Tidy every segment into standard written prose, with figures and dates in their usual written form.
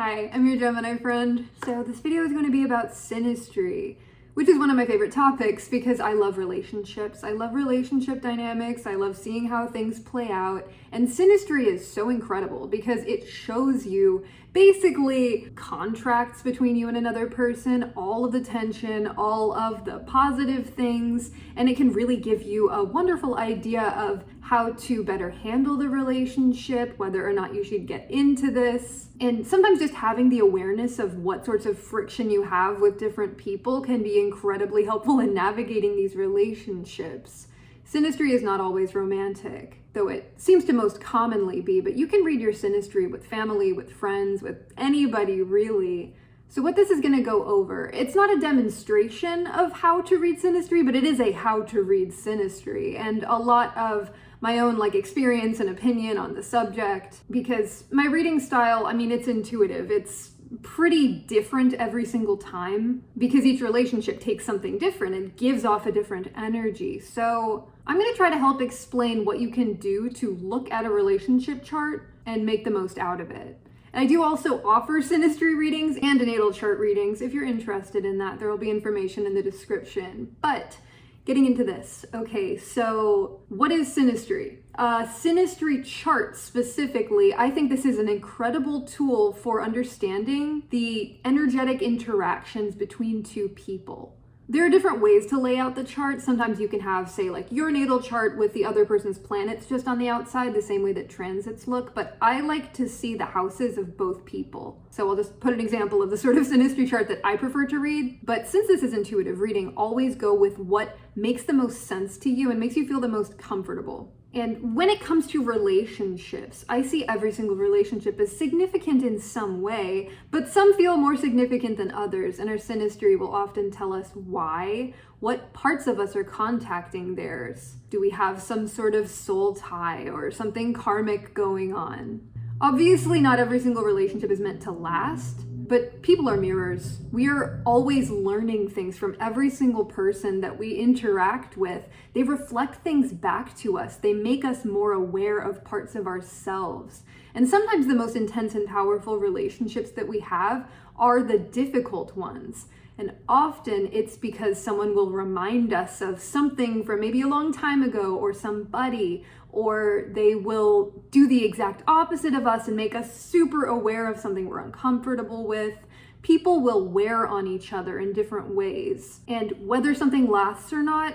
Hi, I'm your Gemini friend. So this video is going to be about synastry, which is one of my favorite topics because I love relationships. I love relationship dynamics. I love seeing how things play out. And synastry is so incredible because it shows you basically contracts between you and another person, all of the tension, all of the positive things, and it can really give you a wonderful idea of how to better handle the relationship, whether or not you should get into this. And sometimes just having the awareness of what sorts of friction you have with different people can be incredibly helpful in navigating these relationships. Synastry is not always romantic, though it seems to most commonly be, but you can read your synastry with family, with friends, with anybody really. So what this is going to go over, it's not a demonstration of how to read synastry, but it is a how to read synastry, and a lot of my own experience and opinion on the subject, because my reading style, it's intuitive. It's pretty different every single time because each relationship takes something different and gives off a different energy. So I'm going to try to help explain what you can do to look at a relationship chart and make the most out of it. And I do also offer synastry readings and natal chart readings. If you're interested in that, there will be information in the description. But getting into this, okay, so what is synastry? Synastry chart specifically, I think this is an incredible tool for understanding the energetic interactions between two people. There are different ways to lay out the chart. Sometimes you can have, say, your natal chart with the other person's planets just on the outside, the same way that transits look, but I like to see the houses of both people. So I'll just put an example of the sort of synastry chart that I prefer to read, but since this is intuitive reading, always go with what makes the most sense to you and makes you feel the most comfortable. And when it comes to relationships, I see every single relationship as significant in some way, but some feel more significant than others, and our synastry will often tell us why. What parts of us are contacting theirs? Do we have some sort of soul tie or something karmic going on? Obviously, not every single relationship is meant to last, but people are mirrors. We are always learning things from every single person that we interact with. They reflect things back to us. They make us more aware of parts of ourselves. And sometimes the most intense and powerful relationships that we have are the difficult ones. And often it's because someone will remind us of something from maybe a long time ago or somebody, or they will do the exact opposite of us and make us super aware of something we're uncomfortable with. People will wear on each other in different ways. And whether something lasts or not,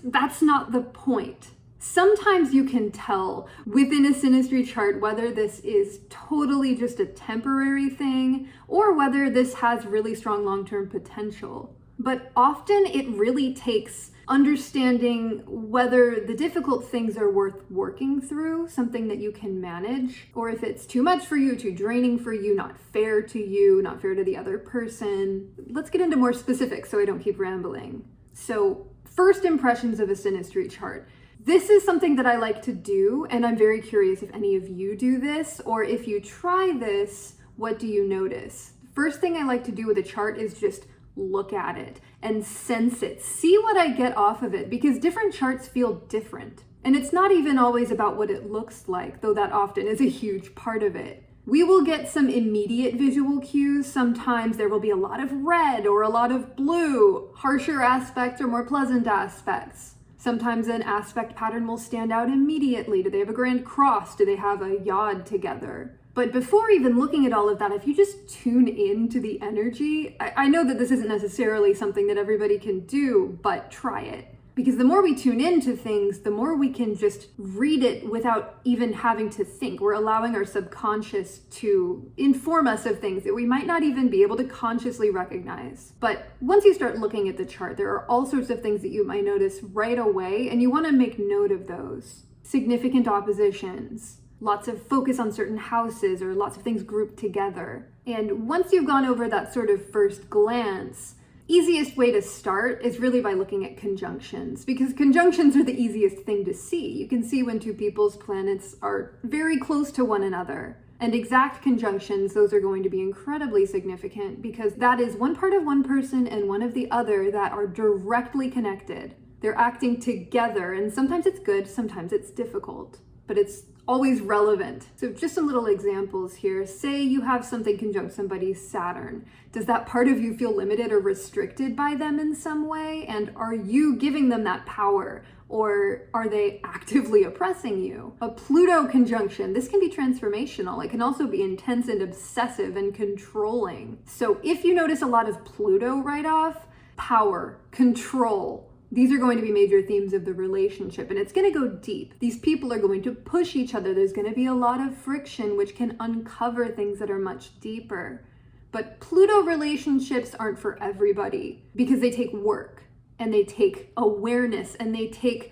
that's not the point. Sometimes you can tell within a synastry chart whether this is totally just a temporary thing or whether this has really strong long-term potential. But often it really takes understanding whether the difficult things are worth working through, something that you can manage, or if it's too much for you, too draining for you, not fair to you, not fair to the other person. Let's get into more specifics so I don't keep rambling. So, first impressions of a synastry chart. This is something that I like to do, and I'm very curious if any of you do this, or if you try this, what do you notice? First thing I like to do with a chart is just look at it and sense it. See what I get off of it, because different charts feel different. And it's not even always about what it looks like, though that often is a huge part of it. We will get some immediate visual cues. Sometimes there will be a lot of red or a lot of blue, harsher aspects or more pleasant aspects. Sometimes an aspect pattern will stand out immediately. Do they have a grand cross? Do they have a yod together? But before even looking at all of that, if you just tune into the energy, I know that this isn't necessarily something that everybody can do, but try it. Because the more we tune into things, the more we can just read it without even having to think. We're allowing our subconscious to inform us of things that we might not even be able to consciously recognize. But once you start looking at the chart, there are all sorts of things that you might notice right away, and you want to make note of those. Significant oppositions, lots of focus on certain houses, or lots of things grouped together. And once you've gone over that sort of first glance, easiest way to start is really by looking at conjunctions, because conjunctions are the easiest thing to see. You can see when two people's planets are very close to one another. And exact conjunctions, those are going to be incredibly significant because that is one part of one person and one of the other that are directly connected. They're acting together, and sometimes it's good, sometimes it's difficult, but it's always relevant. So just some little examples here. Say you have something conjunct somebody's Saturn. Does that part of you feel limited or restricted by them in some way? And are you giving them that power? Or are they actively oppressing you? A Pluto conjunction, this can be transformational. It can also be intense and obsessive and controlling. So if you notice a lot of Pluto right off, power, control, these are going to be major themes of the relationship, and it's going to go deep. These people are going to push each other. There's going to be a lot of friction, which can uncover things that are much deeper. But Pluto relationships aren't for everybody because they take work. And they take awareness, and they take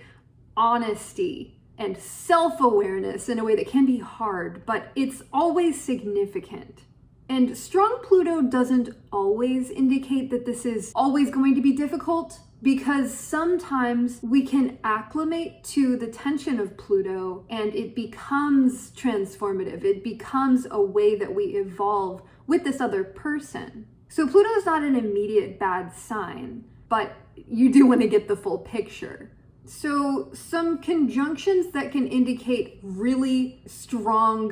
honesty and self-awareness in a way that can be hard, but it's always significant. And strong Pluto doesn't always indicate that this is always going to be difficult, because sometimes we can acclimate to the tension of Pluto and it becomes transformative. It becomes a way that we evolve with this other person. So Pluto is not an immediate bad sign, but you do want to get the full picture. So some conjunctions that can indicate really strong,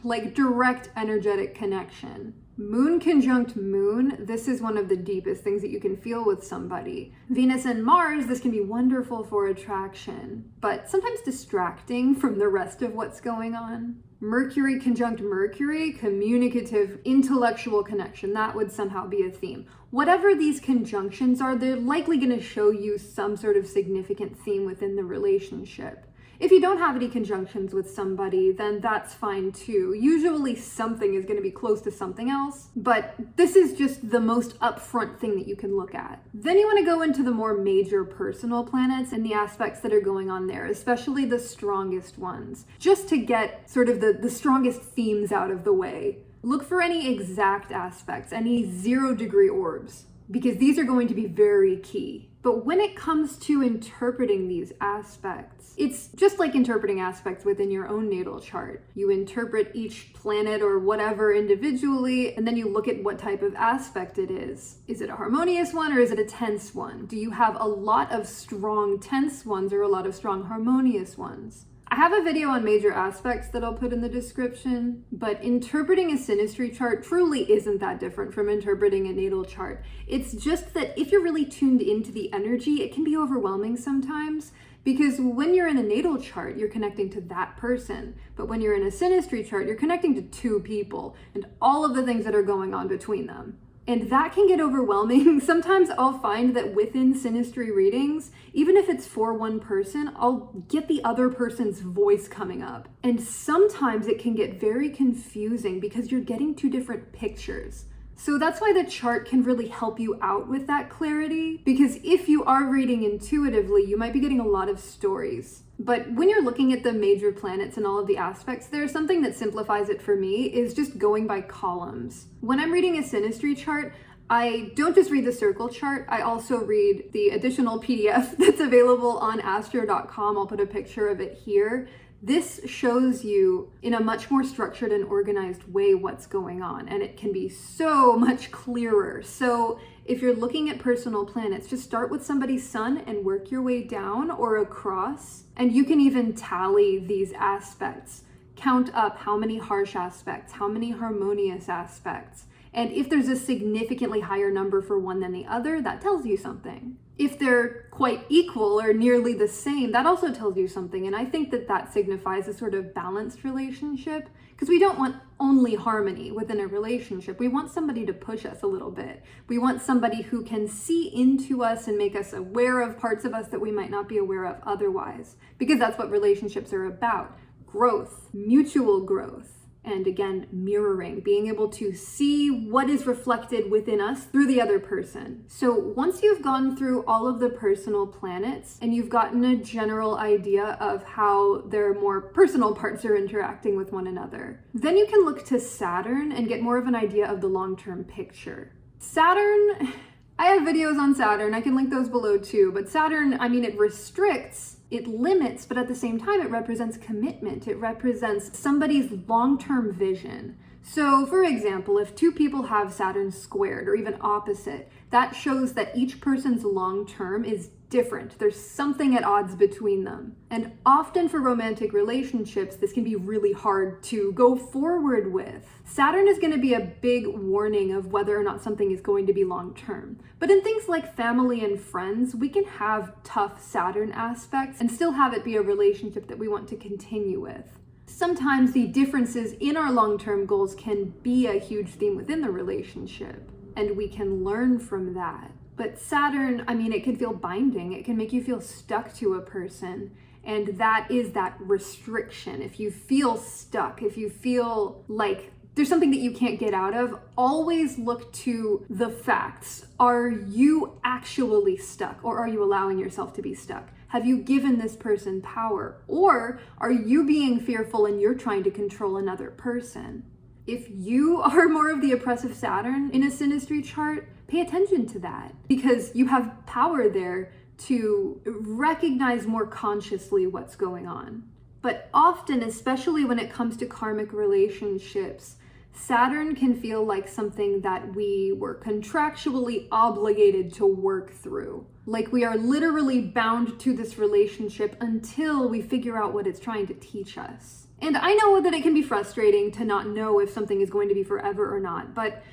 like direct energetic connection. Moon conjunct Moon, this is one of the deepest things that you can feel with somebody. Venus and Mars, this can be wonderful for attraction, but sometimes distracting from the rest of what's going on. Mercury conjunct Mercury, communicative, intellectual connection, that would somehow be a theme. Whatever these conjunctions are, they're likely going to show you some sort of significant theme within the relationship. If you don't have any conjunctions with somebody, then that's fine too. Usually something is going to be close to something else, but this is just the most upfront thing that you can look at. Then you want to go into the more major personal planets and the aspects that are going on there, especially the strongest ones, just to get sort of the strongest themes out of the way. Look for any exact aspects, any 0-degree orbs, because these are going to be very key. But when it comes to interpreting these aspects, it's just like interpreting aspects within your own natal chart. You interpret each planet or whatever individually, and then you look at what type of aspect it is. Is it a harmonious one or is it a tense one? Do you have a lot of strong tense ones or a lot of strong harmonious ones? I have a video on major aspects that I'll put in the description, but interpreting a synastry chart truly isn't that different from interpreting a natal chart. It's just that if you're really tuned into the energy, it can be overwhelming sometimes, because when you're in a natal chart, you're connecting to that person. But when you're in a synastry chart, you're connecting to two people and all of the things that are going on between them. And that can get overwhelming. Sometimes I'll find that within synastry readings, even if it's for one person, I'll get the other person's voice coming up. And sometimes it can get very confusing because you're getting two different pictures. So that's why the chart can really help you out with that clarity, because if you are reading intuitively, you might be getting a lot of stories. But when you're looking at the major planets and all of the aspects, there's something that simplifies it for me, is just going by columns. When I'm reading a synastry chart, I don't just read the circle chart, I also read the additional PDF that's available on astro.com. I'll put a picture of it here. This shows you in a much more structured and organized way what's going on, and it can be so much clearer. So if you're looking at personal planets, just start with somebody's sun and work your way down or across, and you can even tally these aspects. Count up how many harsh aspects, how many harmonious aspects. And if there's a significantly higher number for one than the other, that tells you something. If they're quite equal or nearly the same, that also tells you something. And I think that that signifies a sort of balanced relationship, because we don't want only harmony within a relationship. We want somebody to push us a little bit. We want somebody who can see into us and make us aware of parts of us that we might not be aware of otherwise, because that's what relationships are about. Growth, mutual growth. And again, mirroring, being able to see what is reflected within us through the other person. So once you've gone through all of the personal planets and you've gotten a general idea of how their more personal parts are interacting with one another, then you can look to Saturn and get more of an idea of the long-term picture. Saturn, I have videos on Saturn, I can link those below too, but Saturn, I mean, it restricts, it limits, but at the same time, it represents commitment. It represents somebody's long-term vision. So, for example, if two people have Saturn squared or even opposite, that shows that each person's long term is different. There's something at odds between them. And often for romantic relationships, this can be really hard to go forward with. Saturn is going to be a big warning of whether or not something is going to be long term. But in things like family and friends, we can have tough Saturn aspects and still have it be a relationship that we want to continue with. Sometimes the differences in our long-term goals can be a huge theme within the relationship, and we can learn from that. But Saturn, it can feel binding. It can make you feel stuck to a person, and that is that restriction. If you feel stuck, if you feel like there's something that you can't get out of, always look to the facts. Are you actually stuck, or are you allowing yourself to be stuck? Have you given this person power? Or are you being fearful and you're trying to control another person? If you are more of the oppressive Saturn in a Synastry chart, pay attention to that, because you have power there to recognize more consciously what's going on. But often, especially when it comes to karmic relationships, Saturn can feel like something that we were contractually obligated to work through. Like we are literally bound to this relationship until we figure out what it's trying to teach us. And I know that it can be frustrating to not know if something is going to be forever or not, but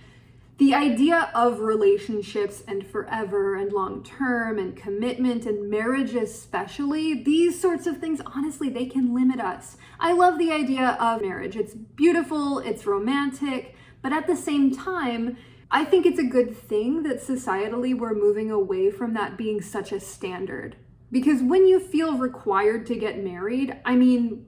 the idea of relationships and forever and long-term and commitment and marriage especially, these sorts of things, honestly, they can limit us. I love the idea of marriage. It's beautiful, it's romantic, but at the same time, I think it's a good thing that societally we're moving away from that being such a standard. Because when you feel required to get married,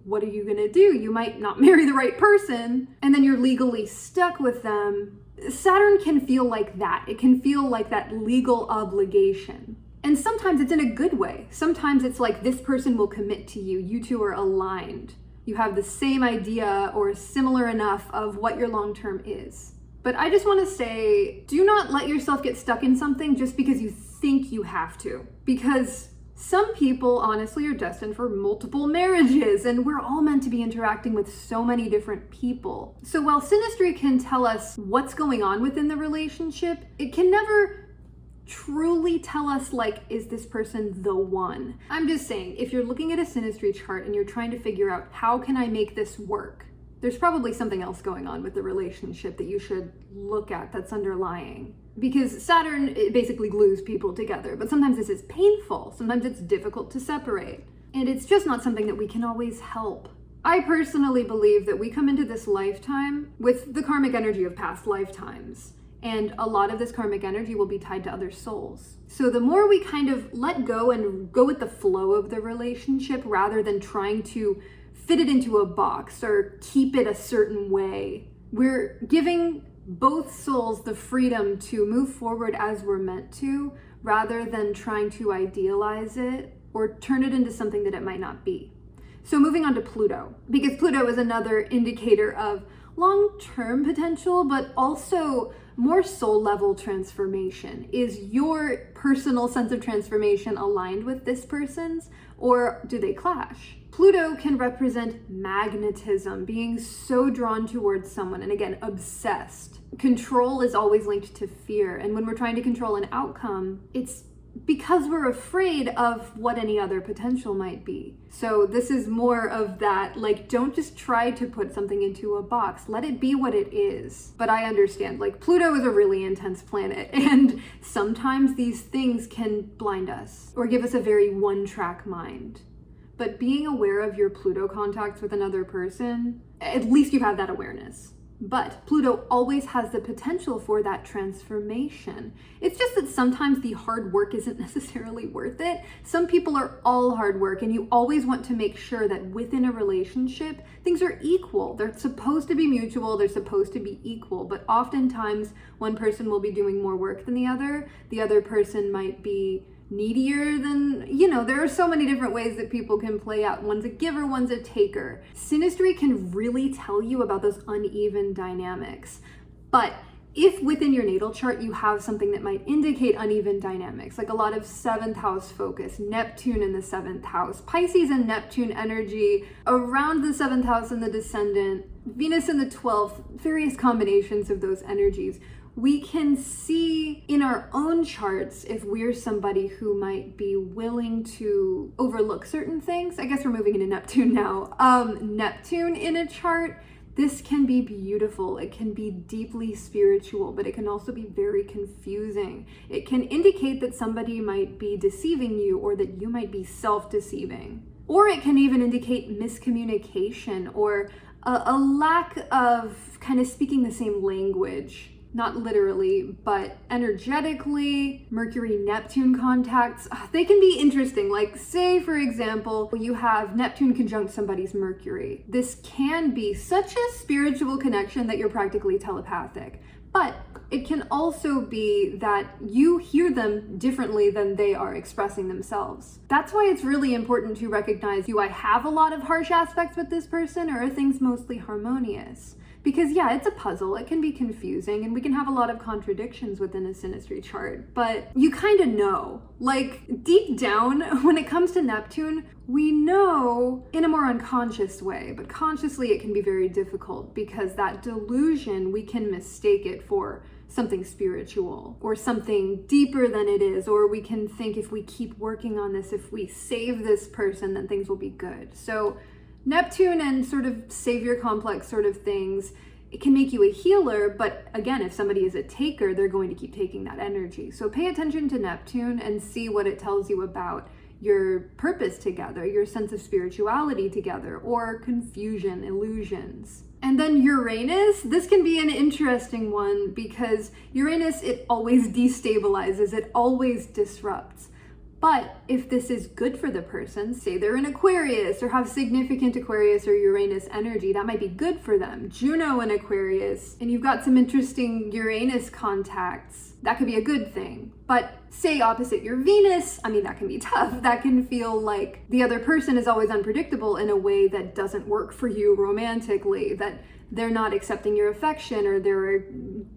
what are you gonna do? You might not marry the right person, and then you're legally stuck with them. Saturn can feel like that. It can feel like that legal obligation. And sometimes it's in a good way. Sometimes it's like this person will commit to you. You two are aligned. You have the same idea or similar enough of what your long-term is. But I just want to say, do not let yourself get stuck in something just because you think you have to. Because some people, honestly, are destined for multiple marriages, and we're all meant to be interacting with so many different people. So while Synastry can tell us what's going on within the relationship, it can never truly tell us, is this person the one? I'm just saying, if you're looking at a Synastry chart and you're trying to figure out, how can I make this work? There's probably something else going on with the relationship that you should look at that's underlying. Because Saturn, it basically glues people together, but sometimes this is painful, sometimes it's difficult to separate, and it's just not something that we can always help. I personally believe that we come into this lifetime with the karmic energy of past lifetimes, and a lot of this karmic energy will be tied to other souls. So the more we kind of let go and go with the flow of the relationship rather than trying to fit it into a box or keep it a certain way, we're giving both souls the freedom to move forward as we're meant to, rather than trying to idealize it or turn it into something that it might not be. So moving on to Pluto, because Pluto is another indicator of long-term potential, but also more soul-level transformation. Is your personal sense of transformation aligned with this person's, or do they clash? Pluto can represent magnetism, being so drawn towards someone, and again, obsessed. Control is always linked to fear, and when we're trying to control an outcome, it's because we're afraid of what any other potential might be. So this is more of that, don't just try to put something into a box. Let it be what it is. But I understand, Pluto is a really intense planet, and sometimes these things can blind us or give us a very one-track mind. But being aware of your Pluto contacts with another person, at least you have that awareness. But Pluto always has the potential for that transformation. It's just that sometimes the hard work isn't necessarily worth it. Some people are all hard work, and you always want to make sure that within a relationship, things are equal. They're supposed to be mutual, they're supposed to be equal, but oftentimes one person will be doing more work than the other person might be needier than, there are so many different ways that people can play out. One's a giver, one's a taker. Synastry can really tell you about those uneven dynamics. But if within your natal chart you have something that might indicate uneven dynamics, like a lot of 7th house focus, Neptune in the 7th house, Pisces and Neptune energy around the 7th house and the descendant, Venus in the 12th, various combinations of those energies, we can see in our own charts if we're somebody who might be willing to overlook certain things. I guess we're moving into Neptune now. Neptune in a chart, this can be beautiful. It can be deeply spiritual, but it can also be very confusing. It can indicate that somebody might be deceiving you or that you might be self-deceiving. Or it can even indicate miscommunication or a lack of kind of speaking the same language. Not literally, but energetically. Mercury-Neptune contacts, they can be interesting. Like, say, for example, you have Neptune conjunct somebody's Mercury. This can be such a spiritual connection that you're practically telepathic. But it can also be that you hear them differently than they are expressing themselves. That's why it's really important to recognize, do I have a lot of harsh aspects with this person, or are things mostly harmonious? Because yeah, it's a puzzle, it can be confusing, and we can have a lot of contradictions within a synastry chart, but you kind of know. Like, deep down, when it comes to Neptune, we know in a more unconscious way, but consciously it can be very difficult because that delusion, we can mistake it for something spiritual or something deeper than it is, or we can think if we keep working on this, if we save this person, then things will be good. So Neptune and sort of savior complex sort of things, it can make you a healer, but again, if somebody is a taker, they're going to keep taking that energy. So pay attention to Neptune and see what it tells you about your purpose together, your sense of spirituality together, or confusion, illusions. And then Uranus, this can be an interesting one because Uranus, it always destabilizes, it always disrupts. But if this is good for the person, say they're in Aquarius or have significant Aquarius or Uranus energy, that might be good for them. Juno in Aquarius, and you've got some interesting Uranus contacts, that could be a good thing. But say opposite your Venus, I mean, that can be tough. That can feel like the other person is always unpredictable in a way that doesn't work for you romantically, that they're not accepting your affection or they're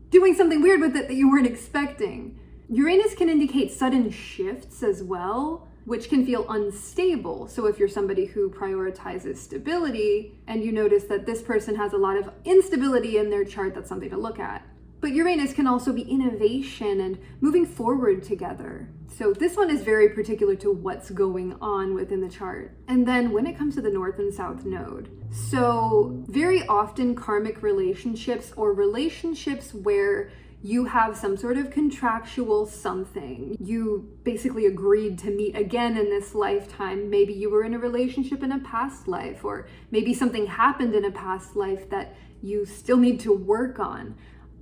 doing something weird with it that you weren't expecting. Uranus can indicate sudden shifts as well, which can feel unstable. So if you're somebody who prioritizes stability and you notice that this person has a lot of instability in their chart, that's something to look at. But Uranus can also be innovation and moving forward together. So this one is very particular to what's going on within the chart. And then when it comes to the North and South node, so very often karmic relationships or relationships where you have some sort of contractual something. You basically agreed to meet again in this lifetime. Maybe you were in a relationship in a past life, or maybe something happened in a past life that you still need to work on.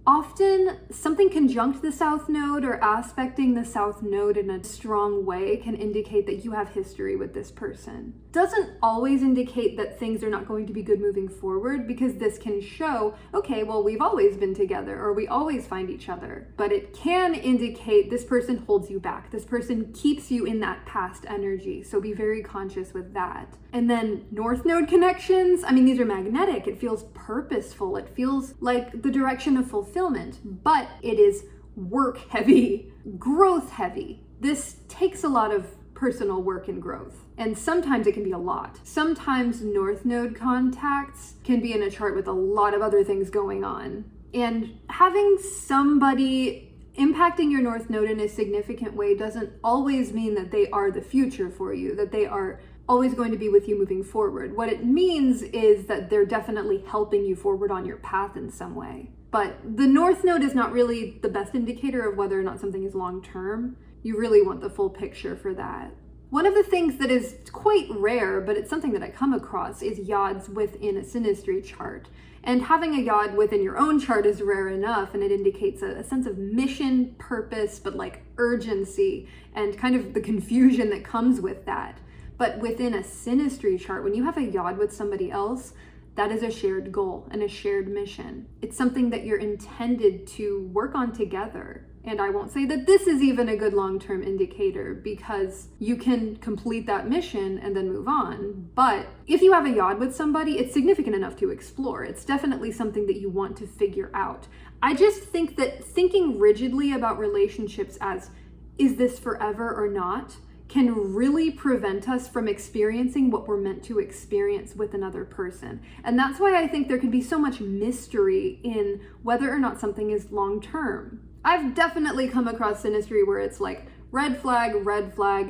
Often something conjunct the South Node or aspecting the South Node in a strong way can indicate that you have history with this person. Doesn't always indicate that things are not going to be good moving forward, because this can show, okay, well, we've always been together or we always find each other. But it can indicate this person holds you back. This person keeps you in that past energy. So be very conscious with that. And then North Node connections, I mean, these are magnetic. It feels purposeful. It feels like the direction of fulfillment, but it is work heavy, growth heavy. This takes a lot of personal work and growth. And sometimes it can be a lot. Sometimes North Node contacts can be in a chart with a lot of other things going on. And having somebody impacting your North Node in a significant way doesn't always mean that they are the future for you, that they are always going to be with you moving forward. What it means is that they're definitely helping you forward on your path in some way. But the North Node is not really the best indicator of whether or not something is long-term. You really want the full picture for that. One of the things that is quite rare, but it's something that I come across, is yods within a synastry chart. And having a yod within your own chart is rare enough, and it indicates a sense of mission, purpose, but like urgency, and kind of the confusion that comes with that. But within a synastry chart, when you have a yod with somebody else, that is a shared goal and a shared mission. It's something that you're intended to work on together. And I won't say that this is even a good long-term indicator, because you can complete that mission and then move on. But if you have a yod with somebody, it's significant enough to explore. It's definitely something that you want to figure out. I just think that thinking rigidly about relationships as, is this forever or not, can really prevent us from experiencing what we're meant to experience with another person. And that's why I think there can be so much mystery in whether or not something is long-term. I've definitely come across Synastry where it's like, red flag,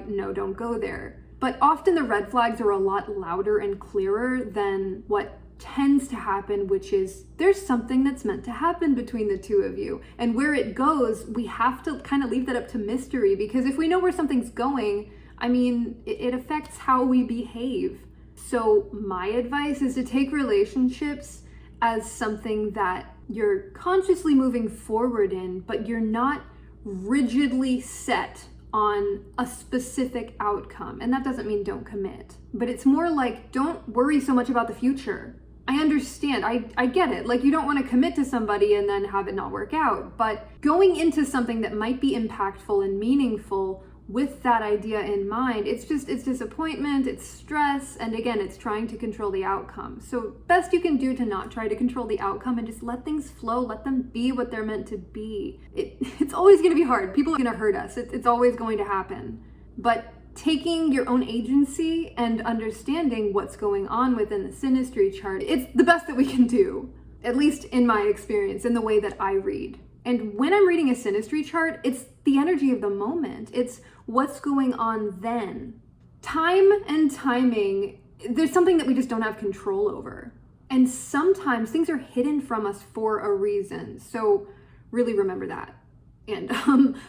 no, don't go there. But often the red flags are a lot louder and clearer than what tends to happen, which is there's something that's meant to happen between the two of you. And where it goes, we have to kind of leave that up to mystery, because if we know where something's going, I mean, it affects how we behave. So my advice is to take relationships as something that you're consciously moving forward in, but you're not rigidly set on a specific outcome. And that doesn't mean don't commit, but it's more like, don't worry so much about the future. I understand, I get it. Like, you don't want to commit to somebody and then have it not work out, but going into something that might be impactful and meaningful with that idea in mind, it's disappointment, it's stress, and again, it's trying to control the outcome. So best you can do to not try to control the outcome and just let things flow, let them be what they're meant to be. It's always going to be hard. People are going to hurt us. It's always going to happen. But taking your own agency and understanding what's going on within the Synastry chart, it's the best that we can do, at least in my experience, in the way that I read. And when I'm reading a Synastry chart, it's the energy of the moment. It's what's going on then. Time and timing, there's something that we just don't have control over. And sometimes things are hidden from us for a reason. So really remember that. And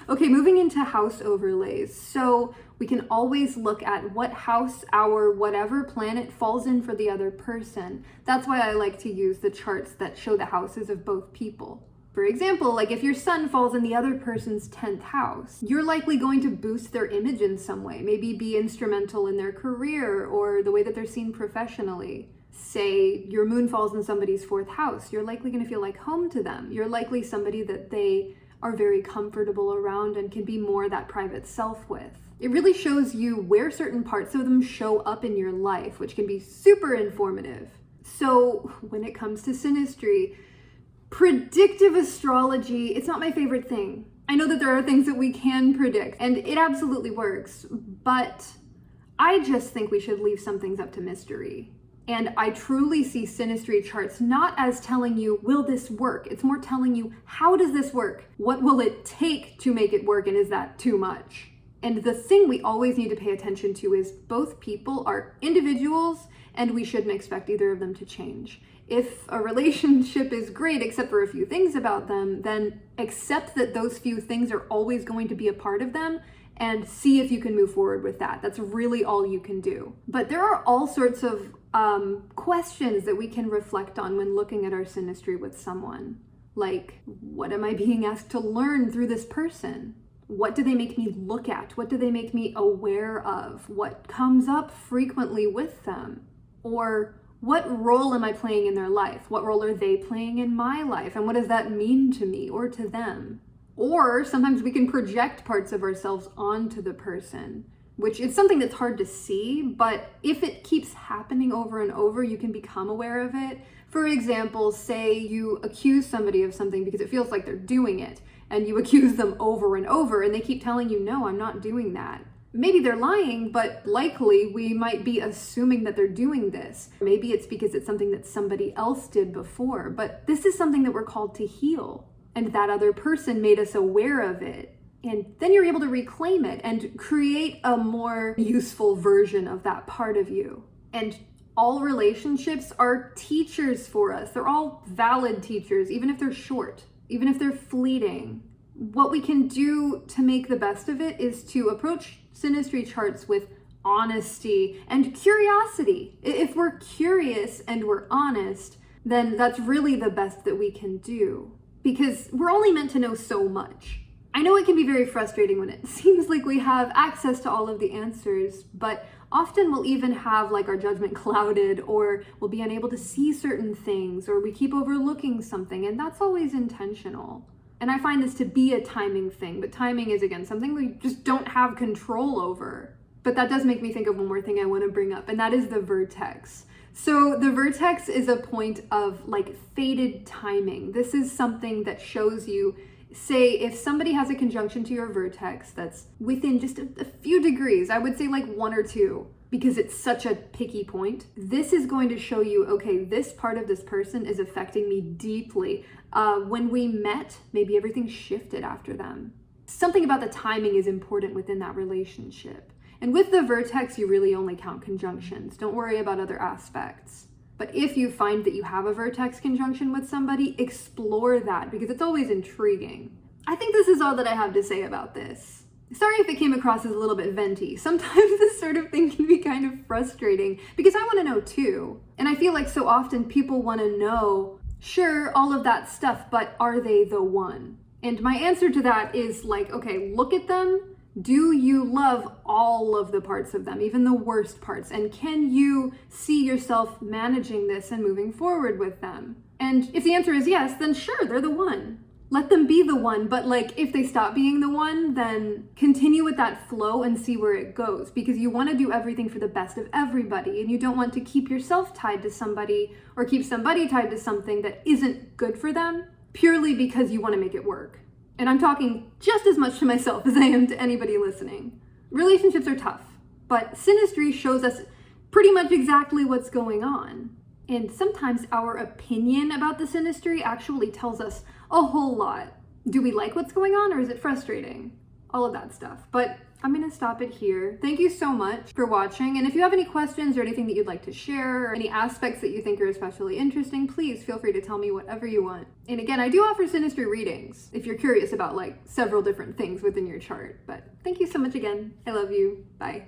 okay, moving into house overlays. So we can always look at what house our whatever planet falls in for the other person. That's why I like to use the charts that show the houses of both people. For example, like if your sun falls in the other person's 10th house, you're likely going to boost their image in some way, maybe be instrumental in their career or the way that they're seen professionally. Say your moon falls in somebody's 4th house, you're likely going to feel like home to them. You're likely somebody that they are very comfortable around and can be more that private self with. It really shows you where certain parts of them show up in your life, which can be super informative. So when it comes to Synastry, predictive astrology, it's not my favorite thing. I know that there are things that we can predict, and it absolutely works, but I just think we should leave some things up to mystery. And I truly see Synastry charts not as telling you, will this work? It's more telling you, how does this work? What will it take to make it work? And is that too much? And the thing we always need to pay attention to is both people are individuals, and we shouldn't expect either of them to change. If a relationship is great, except for a few things about them, then accept that those few things are always going to be a part of them, and see if you can move forward with that. That's really all you can do. But there are all sorts of questions that we can reflect on when looking at our Synastry with someone. Like, what am I being asked to learn through this person? What do they make me look at? What do they make me aware of? What comes up frequently with them? Or what role am I playing in their life? What role are they playing in my life? And what does that mean to me or to them? Or sometimes we can project parts of ourselves onto the person, which is something that's hard to see, but if it keeps happening over and over, you can become aware of it. For example, say you accuse somebody of something because it feels like they're doing it, and you accuse them over and over, and they keep telling you, no, I'm not doing that. Maybe they're lying, but likely we might be assuming that they're doing this. Maybe it's because it's something that somebody else did before, but this is something that we're called to heal, and that other person made us aware of it. And then you're able to reclaim it and create a more useful version of that part of you. And all relationships are teachers for us. They're all valid teachers, even if they're short, even if they're fleeting. What we can do to make the best of it is to approach Synastry charts with honesty and curiosity. If we're curious and we're honest, then that's really the best that we can do, because we're only meant to know so much. I know it can be very frustrating when it seems like we have access to all of the answers, but often we'll even have like our judgment clouded, or we'll be unable to see certain things, or we keep overlooking something, and that's always intentional. And I find this to be a timing thing, but timing is, again, something we just don't have control over. But that does make me think of one more thing I want to bring up, and that is the vertex. So the vertex is a point of like fated timing. This is something that shows you, say, if somebody has a conjunction to your vertex that's within just a few degrees, I would say like 1 or 2, because it's such a picky point, this is going to show you, okay, this part of this person is affecting me deeply. When we met, maybe everything shifted after them. Something about the timing is important within that relationship. And with the vertex, you really only count conjunctions. Don't worry about other aspects. But if you find that you have a vertex conjunction with somebody, explore that, because it's always intriguing. I think this is all that I have to say about this. Sorry if it came across as a little bit venty. Sometimes this sort of thing can be kind of frustrating, because I want to know too. And I feel like so often people want to know, sure, all of that stuff, but are they the one? And my answer to that is like, okay, look at them. Do you love all of the parts of them, even the worst parts? And can you see yourself managing this and moving forward with them? And if the answer is yes, then sure, they're the one. Let them be the one, but like if they stop being the one, then continue with that flow and see where it goes, because you want to do everything for the best of everybody, and you don't want to keep yourself tied to somebody or keep somebody tied to something that isn't good for them purely because you want to make it work. And I'm talking just as much to myself as I am to anybody listening. Relationships are tough, but Synastry shows us pretty much exactly what's going on. And sometimes our opinion about the Synastry actually tells us a whole lot. Do we like what's going on, or is it frustrating? All of that stuff. But I'm gonna stop it here. Thank you so much for watching. And if you have any questions or anything that you'd like to share, or any aspects that you think are especially interesting, please feel free to tell me whatever you want. And again, I do offer Synastry readings if you're curious about like several different things within your chart. But thank you so much again. I love you. Bye.